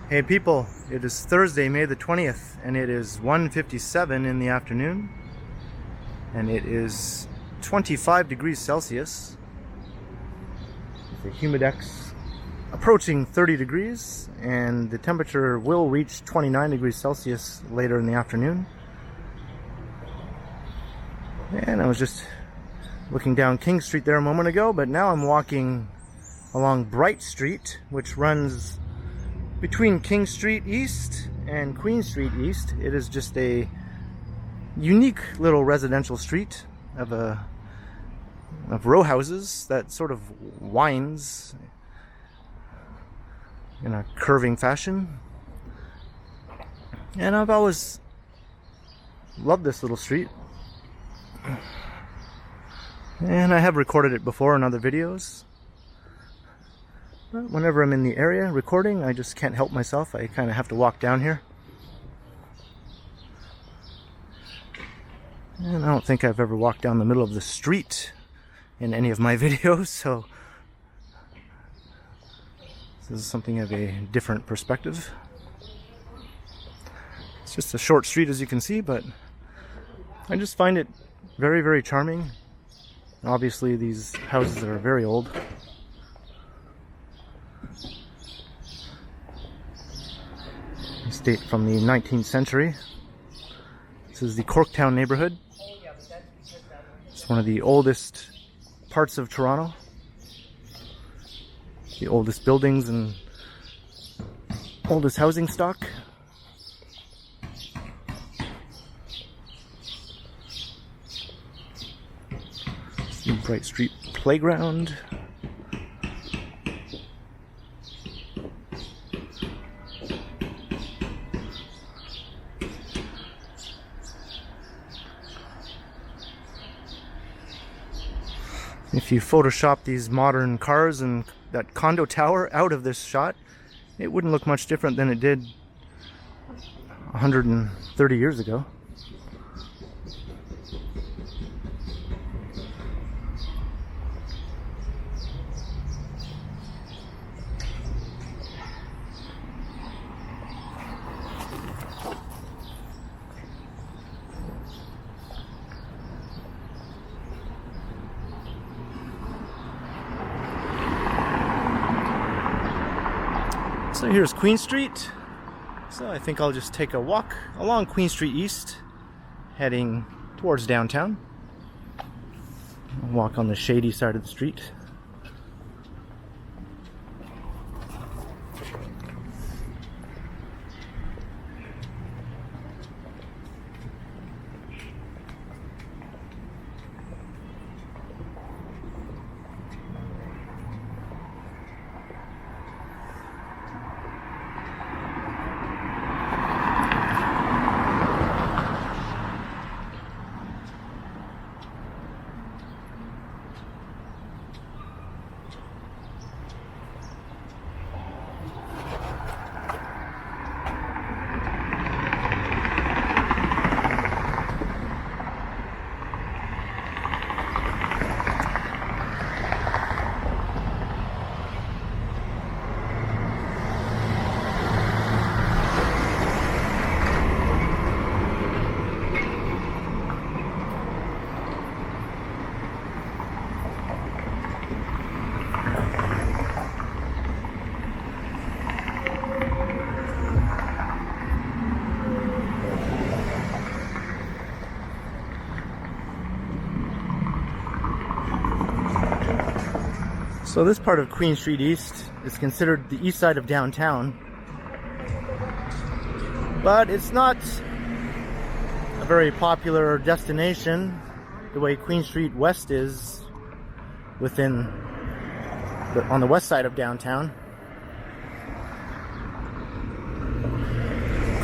Hey people, it is Thursday, May the 20th, and it is 1:57 in the afternoon, and it is 25 degrees Celsius, with the humidex approaching 30 degrees, and the temperature will reach 29 degrees Celsius later in the afternoon. And I was just looking down King Street there a moment ago, but now I'm walking along Bright Street, which runs between King Street East and Queen Street East. It is just a unique little residential street of row houses that sort of winds in a curving fashion. And I've always loved this little street. And I have recorded it before in other videos. But whenever I'm in the area recording, I just can't help myself. I kind of have to walk down here. And I don't think I've ever walked down the middle of the street in any of my videos, so this is something of a different perspective. It's just a short street, as you can see, but I just find it very, very charming. Obviously, these houses are very old. They date from the 19th century. This is the Corktown neighborhood. It's one of the oldest parts of Toronto. The oldest buildings and oldest housing stock. The Bright Street playground. If you Photoshop these modern cars and that condo tower out of this shot, it wouldn't look much different than it did 130 years ago. So here's Queen Street. So I think I'll just take a walk along Queen Street East, heading towards downtown. I'll walk on the shady side of the street. So this part of Queen Street East is considered the east side of downtown, but it's not a very popular destination the way Queen Street West is on the west side of downtown.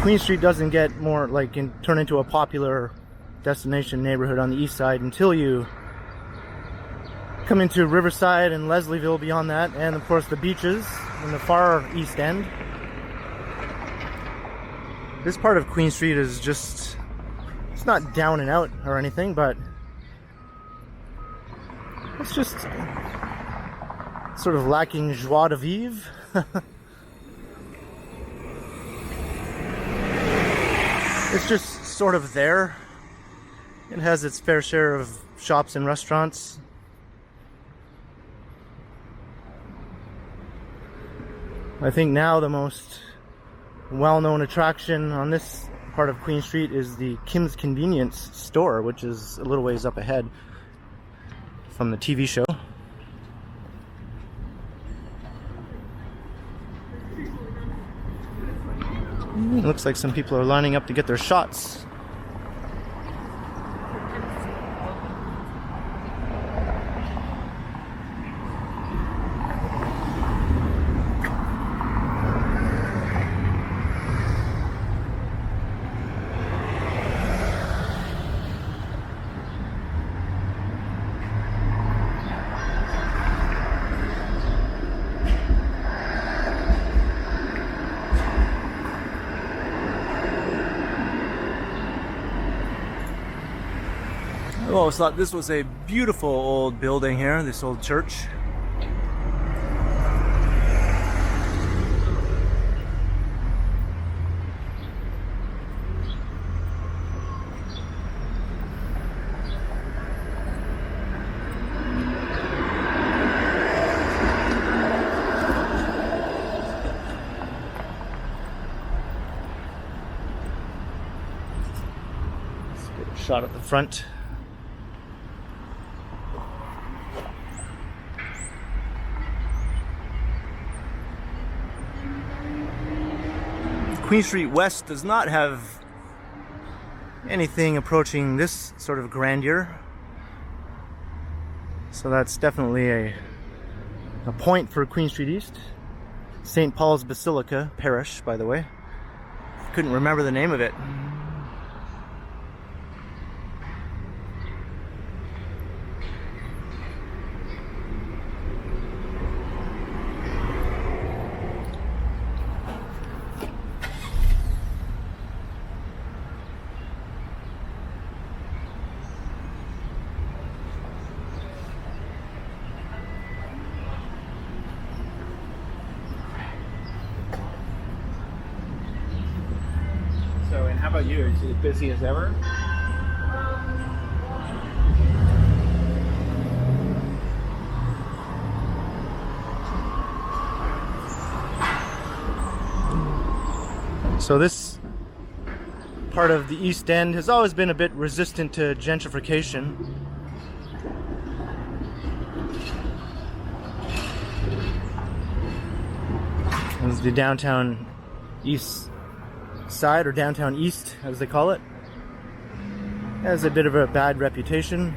Queen Street doesn't get turn into a popular destination neighborhood on the east side until you come into Riverside and Leslieville beyond that, and of course the beaches in the far east end. This part of Queen Street is just, it's not down and out or anything, but it's just sort of lacking joie de vivre. It's just sort of there. It has its fair share of shops and restaurants. I think now the most well-known attraction on this part of Queen Street is the Kim's Convenience store, which is a little ways up ahead from the TV show. It looks like some people are lining up to get their shots. I always thought this was a beautiful old building here, this old church. Let's get a shot at the front. Queen Street West does not have anything approaching this sort of grandeur, so that's definitely a point for Queen Street East. St. Paul's Basilica Parish, by the way. Couldn't remember the name of it. So, and how about you? Is it busy as ever? So this part of the East End has always been a bit resistant to gentrification. This is the downtown East Side, or downtown East as they call it. It has a bit of a bad reputation.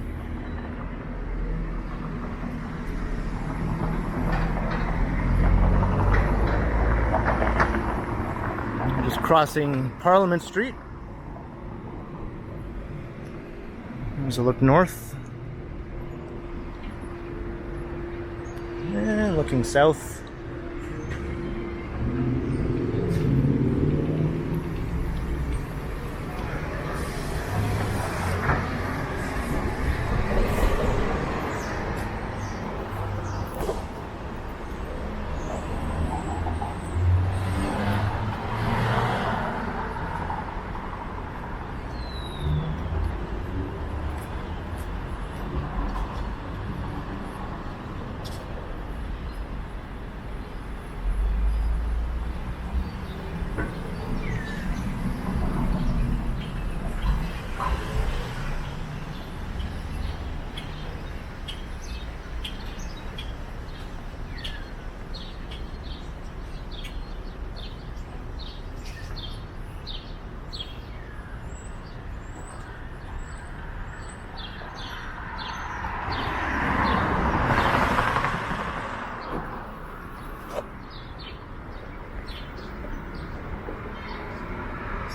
Just crossing Parliament Street. There's a look north. And looking south.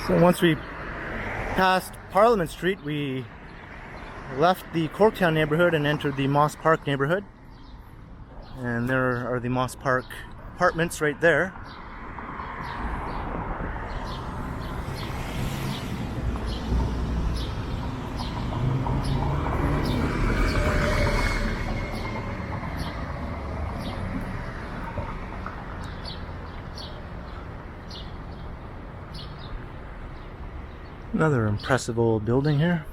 So once we passed Parliament Street, we left the Corktown neighborhood and entered the Moss Park neighborhood. And there are the Moss Park apartments right there. Another impressive old building here.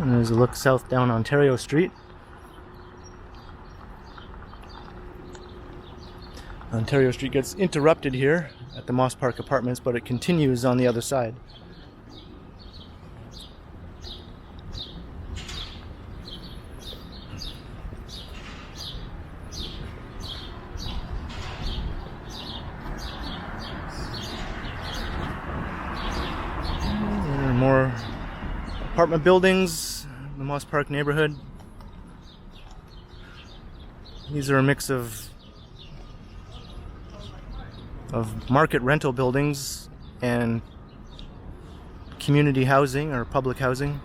There's a look south down Ontario Street. Ontario Street gets interrupted here at the Moss Park Apartments, but it continues on the other side. There are more apartment buildings in the Moss Park neighborhood. These are a mix of market rental buildings and community housing or public housing.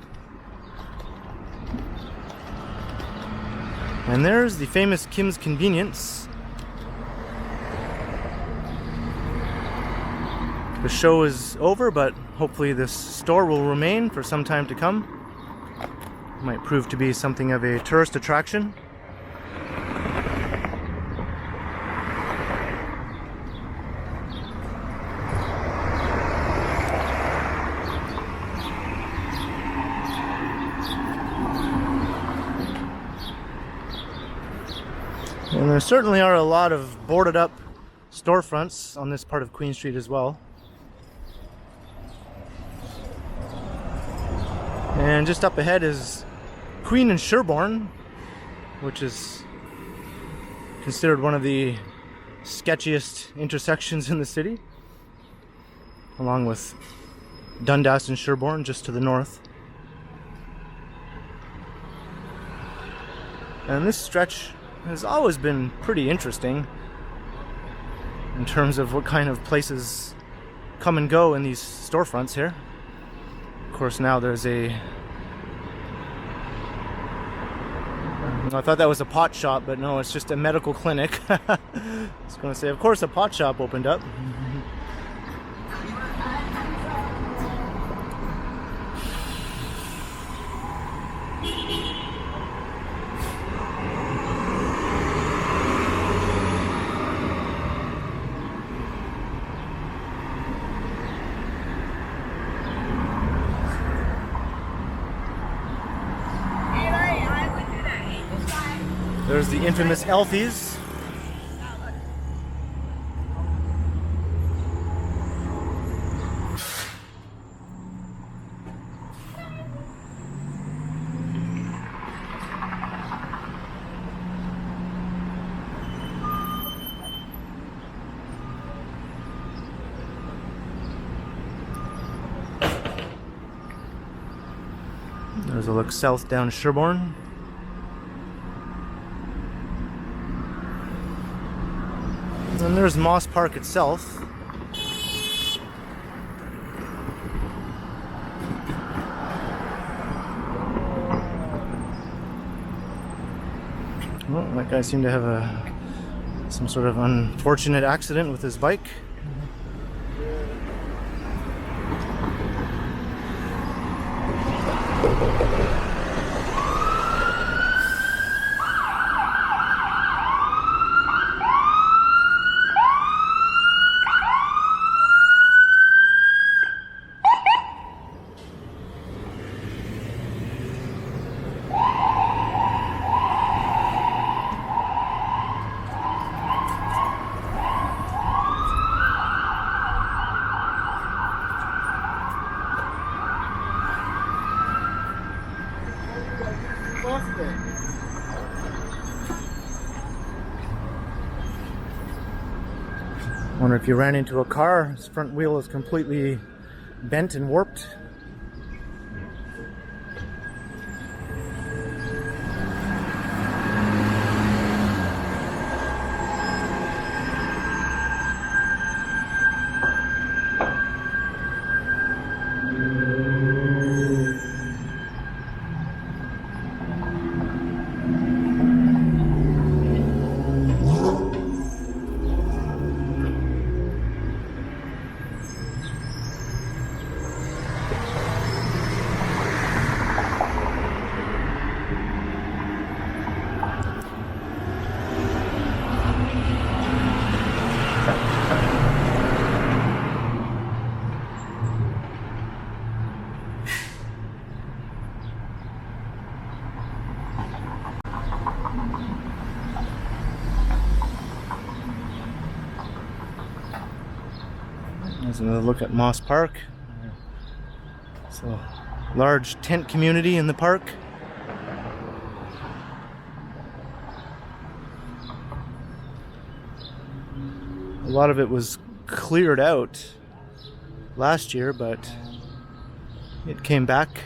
And there's the famous Kim's Convenience. The show is over, but hopefully this store will remain for some time to come. It might prove to be something of a tourist attraction. And there certainly are a lot of boarded up storefronts on this part of Queen Street as well. And just up ahead is Queen and Sherbourne, which is considered one of the sketchiest intersections in the city, along with Dundas and Sherbourne just to the north. And this stretch has always been pretty interesting in terms of what kind of places come and go in these storefronts here. Of course, now there's I thought that was a pot shop, but no, it's just a medical clinic. I was going to say, of course, a pot shop opened up. There's the infamous Elfies. There's a look south down Sherbourne. And there's Moss Park itself. Well, that guy seemed to have some sort of unfortunate accident with his bike. Wonder if you ran into a car, his front wheel is completely bent and warped. There's another look at Moss Park. It's a large tent community in the park. A lot of it was cleared out last year, but it came back.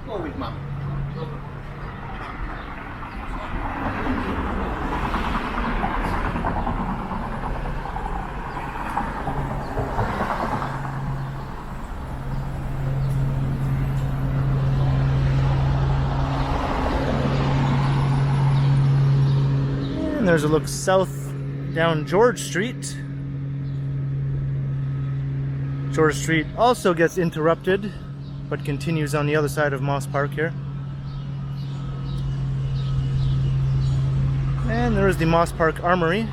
Go with mom. And there's a look south down George Street. George Street also gets interrupted, but continues on the other side of Moss Park here. And there is the Moss Park Armory.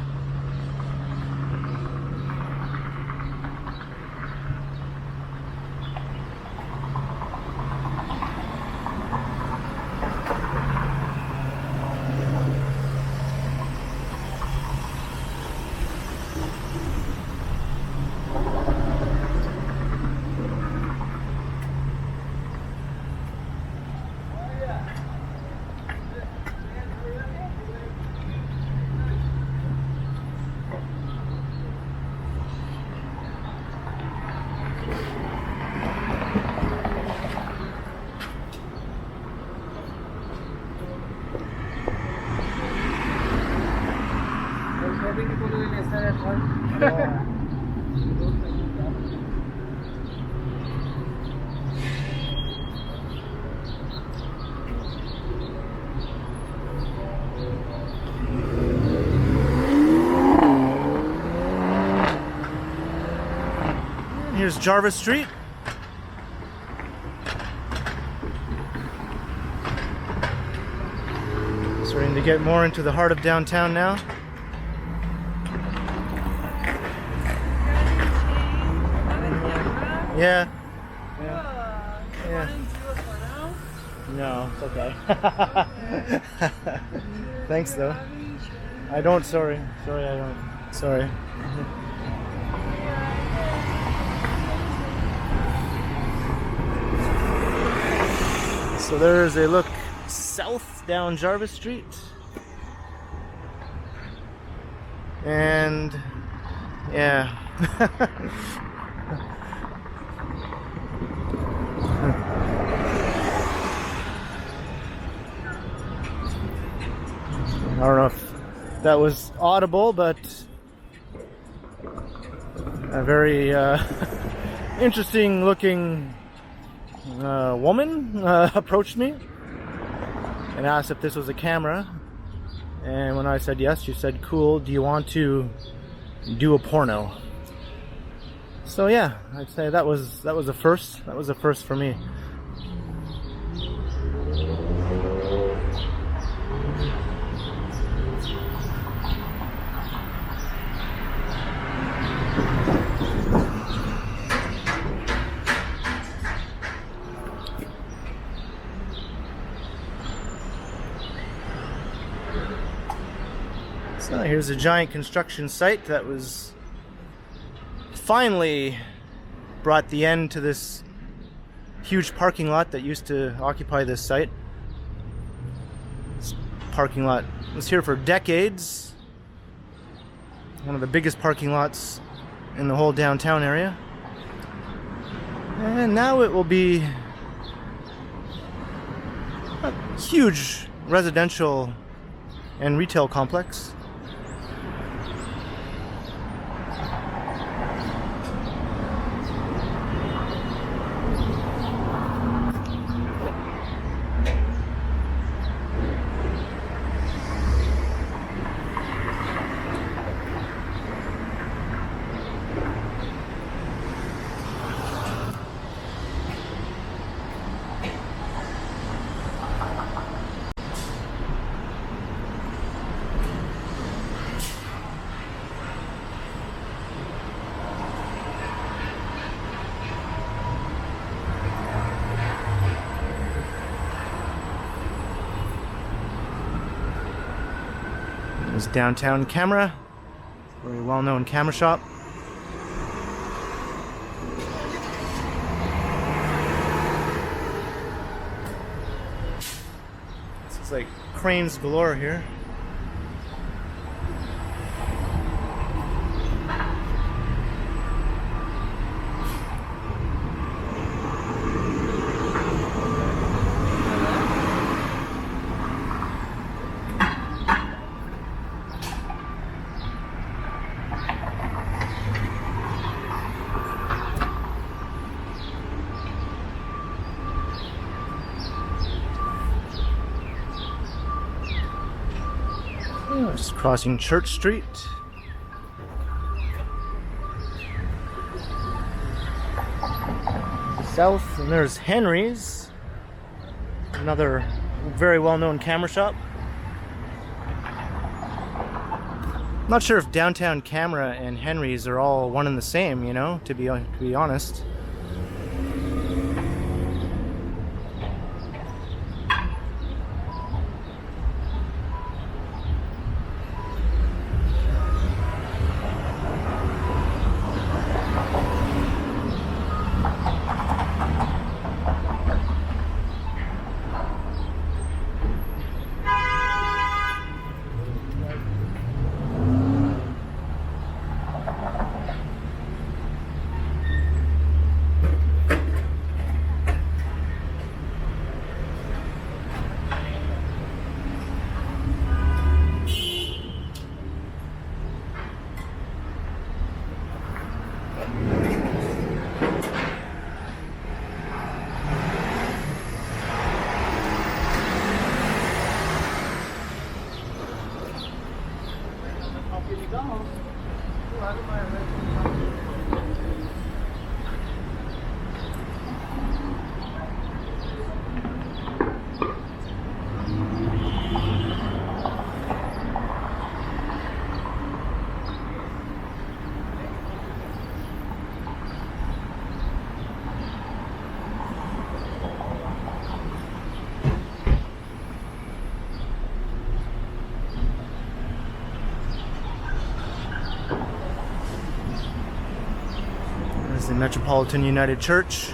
Here's Jarvis Street. Starting to get more into the heart of downtown now. Yeah. Yeah. No, it's okay. Thanks though. I don't, sorry. Sorry, I don't. Sorry. So there's a look south down Jarvis Street. And yeah. I don't know if that was audible, but a very interesting looking woman approached me and asked if this was a camera, and when I said yes, she said, "Cool, do you want to do a porno?" So yeah, I'd say that was a first. That was a first for me. So here's a giant construction site that was finally brought the end to this huge parking lot that used to occupy this site. This parking lot was here for decades. One of the biggest parking lots in the whole downtown area. And now it will be a huge residential and retail complex. There's Downtown Camera, very well-known camera shop. This is like cranes galore here. Just crossing Church Street. South, and there's Henry's, another very well-known camera shop. Not sure if Downtown Camera and Henry's are all one and the same, you know, to be honest. The Metropolitan United Church.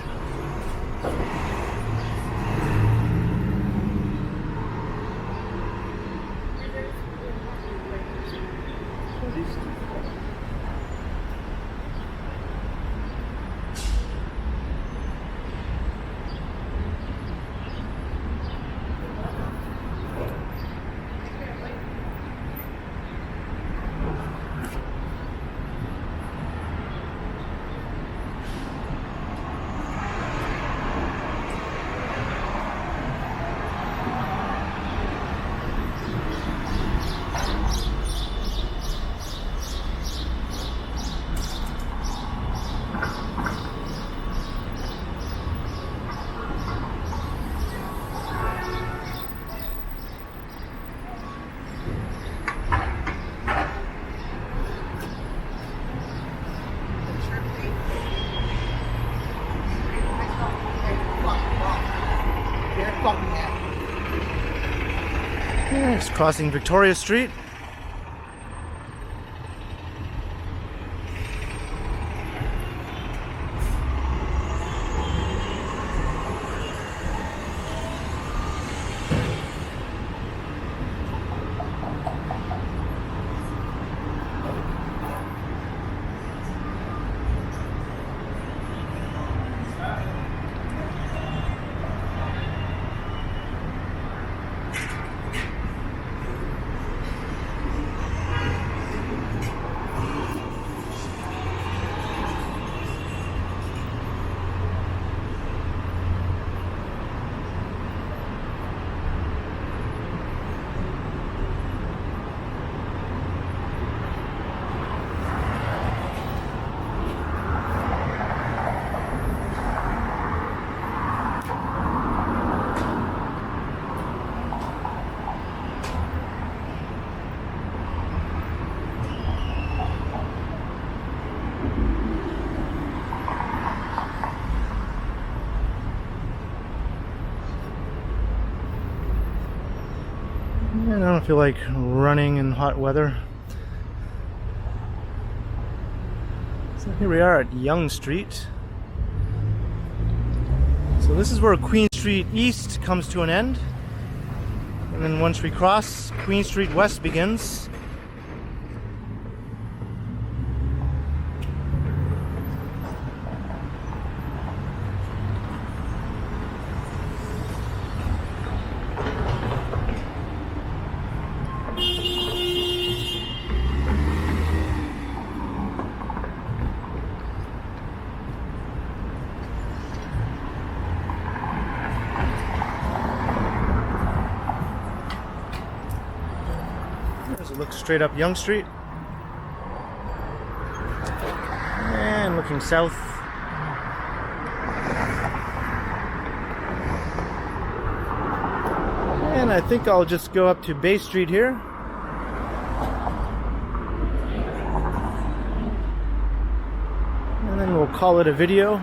Just crossing Victoria Street. And I don't feel like running in hot weather. So here we are at Yonge Street. So this is where Queen Street East comes to an end. And then once we cross, Queen Street West begins. Look straight up Yonge Street and looking south. And I think I'll just go up to Bay Street here. And then we'll call it a video.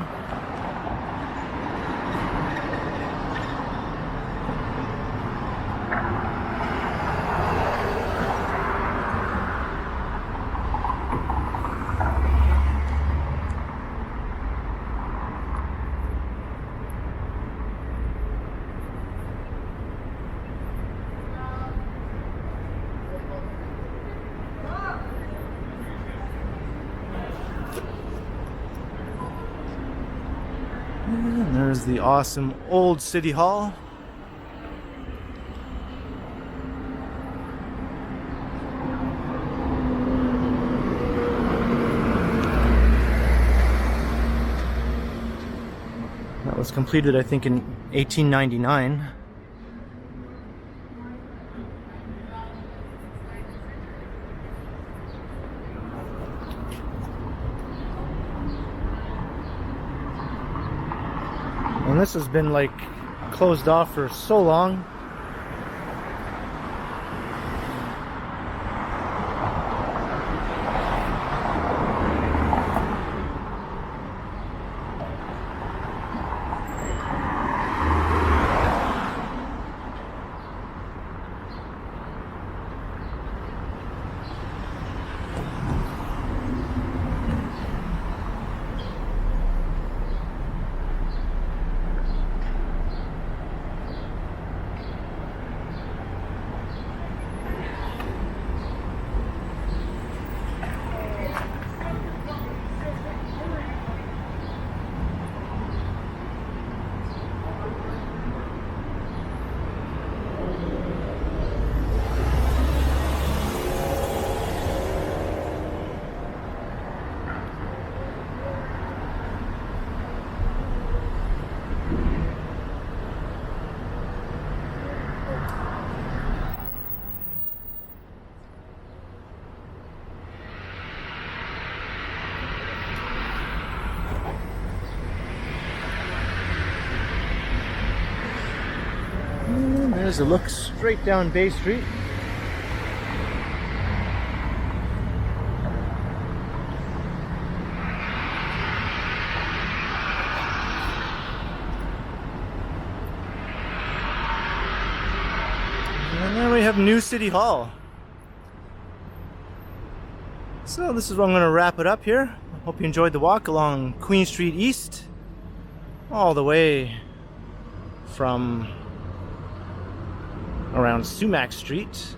And there's the awesome old City Hall. That was completed, I think, in 1899. And this has been like closed off for so long. There's a look straight down Bay Street. And there we have New City Hall. So this is where I'm going to wrap it up here. I hope you enjoyed the walk along Queen Street East, all the way from around Sumac Street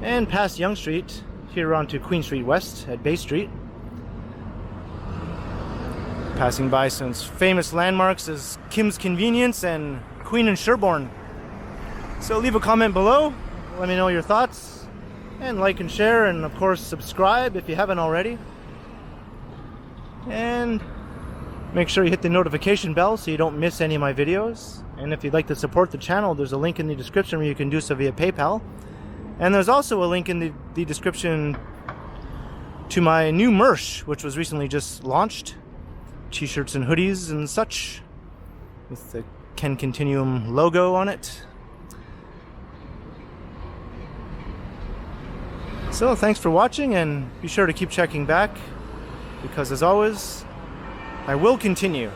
and past Yonge Street here onto Queen Street West at Bay Street. Passing by some famous landmarks as Kim's Convenience and Queen and Sherbourne. So leave a comment below, let me know your thoughts, and like and share, and of course subscribe if you haven't already. And make sure you hit the notification bell so you don't miss any of my videos. And if you'd like to support the channel, there's a link in the description where you can do so via PayPal. And there's also a link in the description to my new merch, which was recently just launched. T-shirts and hoodies and such, with the Ken Continuum logo on it. So thanks for watching, and be sure to keep checking back, because as always, I will continue.